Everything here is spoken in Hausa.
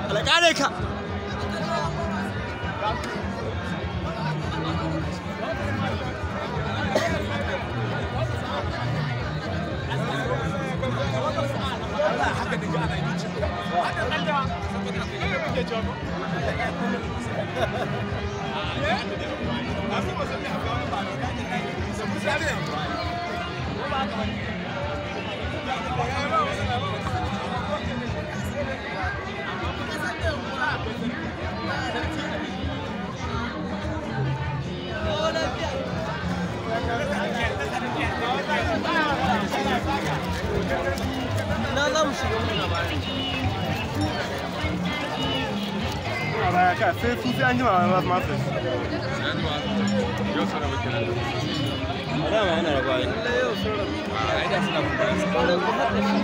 Alƙare ka. Na za mu shiga wani labari. A baya ka sai su sai an jima ma ma su. Yau sana muke nan. A dama yana da bayan. Yau sun rabu. Ai da suna buƙatar.